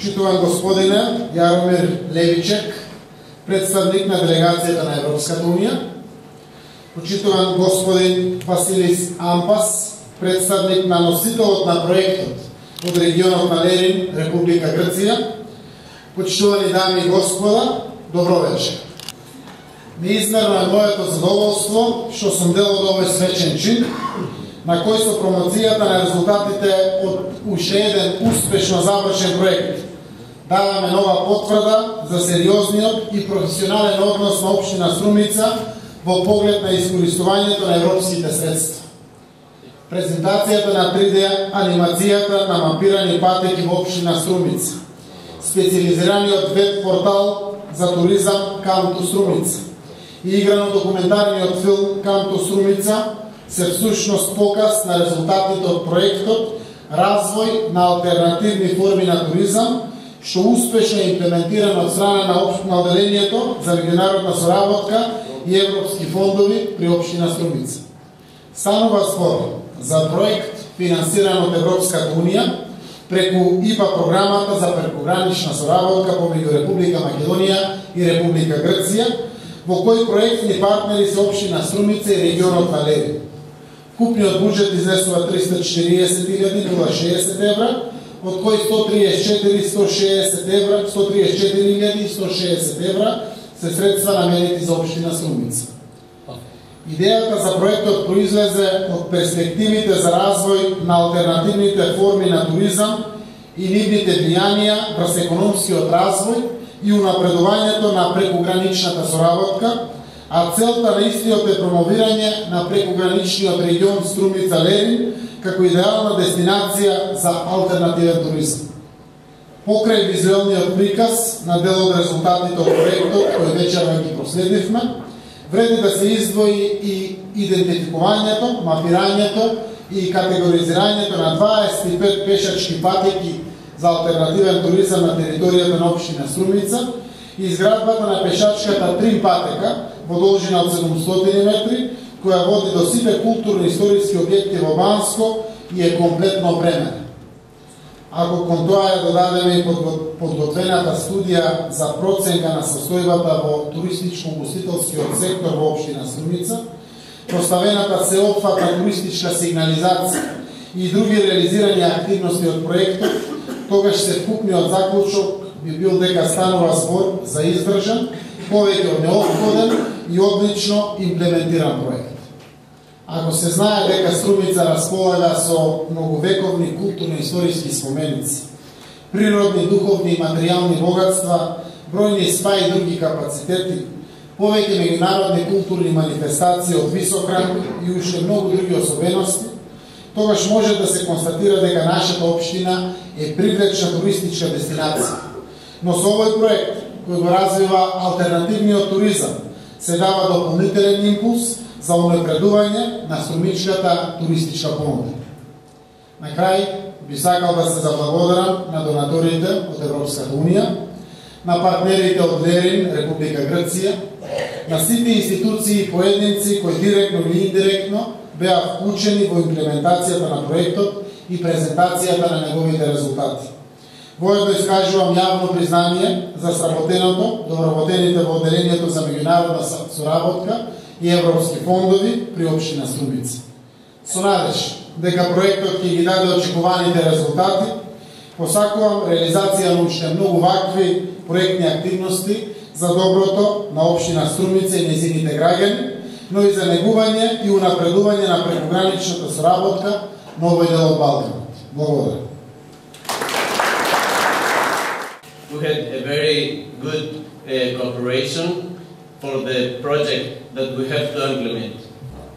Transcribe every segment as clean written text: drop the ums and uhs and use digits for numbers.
Почитуван господине Јаромир Левичек, представник на делегацијата на Европската унија, почитуван господин Василис Ампас, представник на носителот на проектот од регионот на Лерин, Република Грција, почитувани дами и господа, добро вечер. Неизмерно е моето задоволство што сум дел од овој свечен чин, на кој со промоцијата на резултатите од уште еден успешно завршен проект даваме нова потврда за сериозниот и професионален однос на општина Струмица во поглед на искористувањето на европските средства. Презентацијата на 3D анимацијата на мапирани патеки во општина Струмица, специализираниот веб портал за туризам Come to Струмица и играно документарниот филм Come to Струмица се всушност показ на резултатите од проектот Развој на алтернативни форми на туризам, што успешно е имплементиран од страна на одделението за меѓународна соработка и европски фондови при општина Струмица. Станува збор за проект финансиран од Европската унија преку ИПА програмата за прекогранична соработка помеѓу Република Македонија и Република Грција, во кој проектни партнери се општина Струмица и регионот на Лерин. Купниот буџет изнесува 340.060 евра, од кои 134.160 евра се средства наменети за општина Струмица. Идејата за проектот произлезе од перспективите за развој на алтернативните форми на туризам и нивните влијанија врз економскиот развој и унапредувањето на прекограничната соработка, а целта на истиот е промовирање на прекограничниот регион Струмица-Лерин како идеална дестинација за алтернативен туризам. Покрај визуелниот приказ на дел од резултатите од проектот, кој вечерва ги проследивме, вреди да се издвои и идентификувањето, мапирањето и категоризирањето на 25 пешачки патеки за алтернативен туризам на територијата на општина Струмица и изградбата на пешачката трим патека во должина од 700 метри, која води до сите културно-историски објекти во Банско и е комплетно опремена. Ако кон тоа ја додадеме и подготвената студија за проценка на состојбата во туристичко-гостителскиот сектор во општина Струмица, поставената сеопфатна туристичка сигнализација и други реализирани активности од проектот, тогаш се вкупниот заклучок би бил дека станува збор за издржан, повеќе од неопходен и одлично имплементиран проект. Ако се знае дека Струмица располага со многовековни културно-историски споменици, природни, духовни и материјални богатства, бројни спа и други капацитети, повеќе меѓународни културни манифестации од висок ранг и уште многу други особености, тогаш може да се констатира дека нашата општина е привлечна туристичка дестинација. Но со овој проект, кој го развива алтернативниот туризам, се дава дополнителен импулс за унапредување на струмичката туристичка понуда. На крај, би сакал да се заблагодарам на донаторите од Европската унија, на партнерите од Лерин, Република Грција, на сите институции и поединци кои директно или индиректно беа вклучени во имплементацијата на проектот и презентацијата на неговите резултати. Воедно искажувам јавно признание за сработеното, доработените во одделението за меѓународна соработка и европски фондови при општина Струмица. Со надеж дека проектот ќе ги даде очекуваните резултати, посакувам реализација на уште многу вакви проектни активности за доброто на општина Струмица и нејзините граѓани, но и за негување и унапредување на прекограничната соработка на овој дел од Балканот. Благодарам. We had a very good cooperation for the project that we have to implement.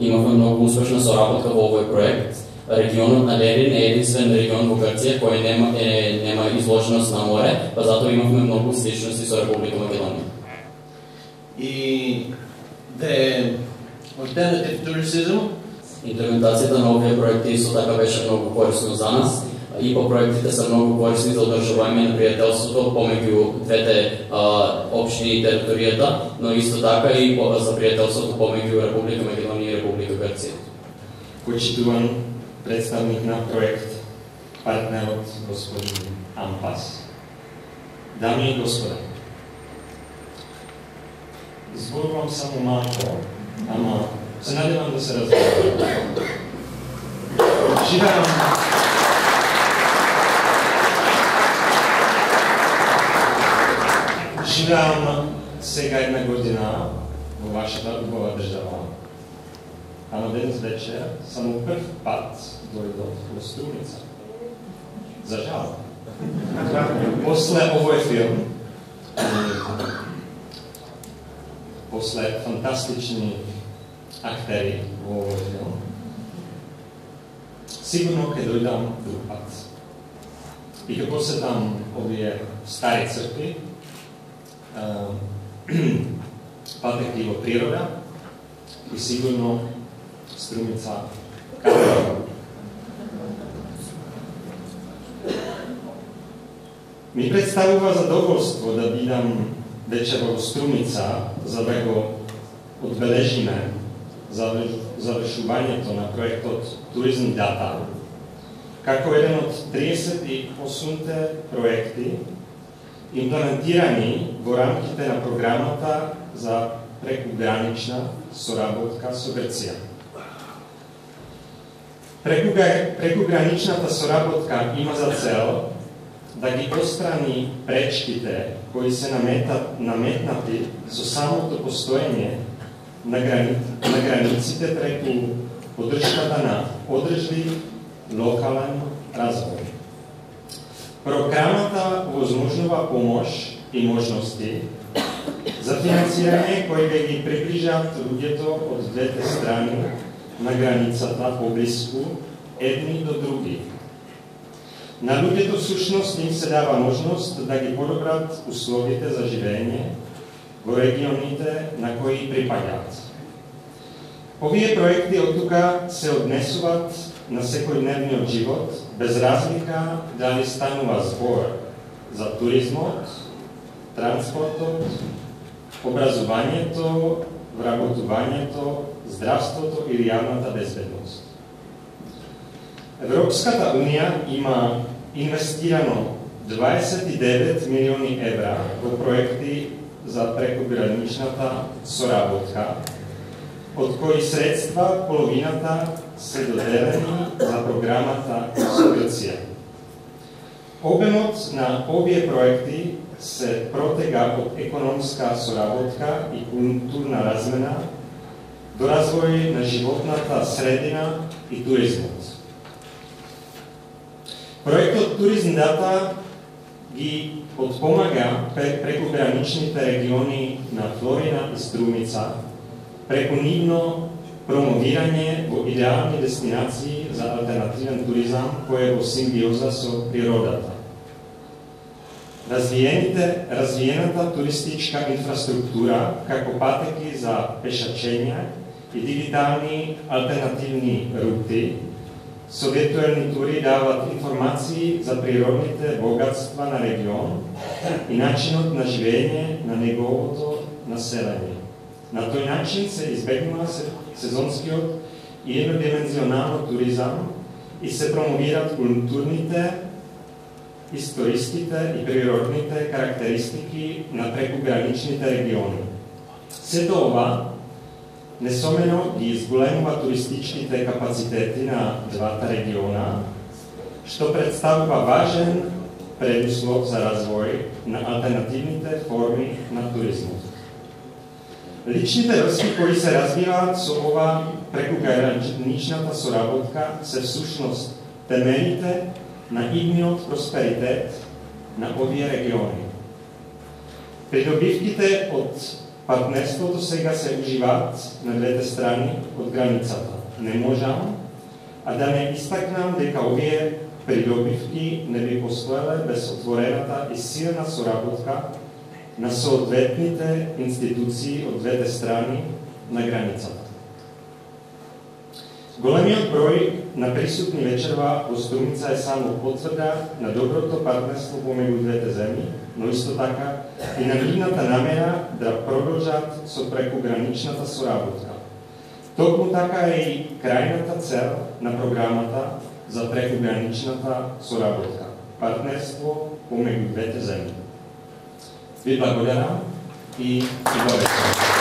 Имавме многу успешна соработка во овој проект. Регионот на Лерин е единствен регион во Грција кој нема изложеност на море, па затоа имавме многу сличности со Република Македонија. И the alternative tourism, имплементацијата на овие проекти исто така беше многу корисно за нас. И по проектите се многу корисни за одржување на пријателството помеѓу двете општини и територијата, но исто така и за пријателството помеѓу Република Македонија и Република Грција. Почитуван представник на проект, партнерот господин Ампас. Dame i господа, зборувам само малко, ама се надевам да се разберам. Живеам сега 1 година во вашата убава држава, ама денес вечер само прв пат дојдов во Струмица. За жал. После овој филм, после фантастични актери во овој филм, сигурно ќе дојдам друг пат. И како се там овие стари цркви, патеки во природа и сигурно Струмица кафе. Ми представува задоволство да бидам вече во Струмица за да го одбележиме завршувањето на проектот Tourism Data како еден од 38 проекти имплементирани во рамките на програмата за прекугранична соработка со Грција. Прекуграничната соработка има за цел да ги отстрани пречките кои се наметнати со самото постоење на границите преку поддршката на одржлив локален развој. Програмата возможнува помош и можности за финансирање кои ќе ги приближат луѓето од двете страни на границата поблиску едни до други. На луѓето всушност им се дава можност да ги подобрат условите за живење во регионите на кои припаѓаат. Овие проекти од тука се однесуваат на секојдневниот живот, без разлика дали станува збор за туризмот, транспортот, образувањето, вработувањето, здравството или јавната безбедност. Европската Унија има инвестирано 29 милиони евра во проекти за прекуграничната соработка, од кои средства половината се доделени за програмата со Грција. Обемот на овие проекти се протега од економска соработка и културна размена до развој на животната средина и туризмот. Проектот Tourism Data ги подпомага прекуграничните региони на Флорина и Струмица преку нивно промовирање во идеални дестинации за алтернативен туризам кој е во симбиоза со природата. Развиената туристичка инфраструктура, како патеки за пешачење и дигитални алтернативни рути, со виртуелни тури дават информации за природните богатства на регион и начинот на живење на неговото население. На тој начин се избегнува сезонскиот и еднодимензионален туризам и се промовират културните, историските и природните карактеристики на прекуграничните региони. Сето ова несомнено ги изголемува туристичките капацитети на двата региона, што представува важен предуслов за развој на алтернативните форми на туризмот. Личните врски кои се развиваат со ова прекуграничната соработка се всушност темелите на идниот просперитет на овие региони. Придобивките од партнерството сега се уживаат на двете страни од границата. Не можам, а да не истакнам дека овие придобивки не би постоеле без отворената и силна соработка на соодветните институции од двете страни на границата. Големиот број на присутни вечерва во Струмица е само потврда на доброто партнерство помеѓу двете земји, но исто така и на нивната намера да продолжат со прекуграничната соработка. Токму така е и крајната цел на програмата за прекуграничната соработка – партнерство помеѓу двете земји. Ви благодарам и добър вечер.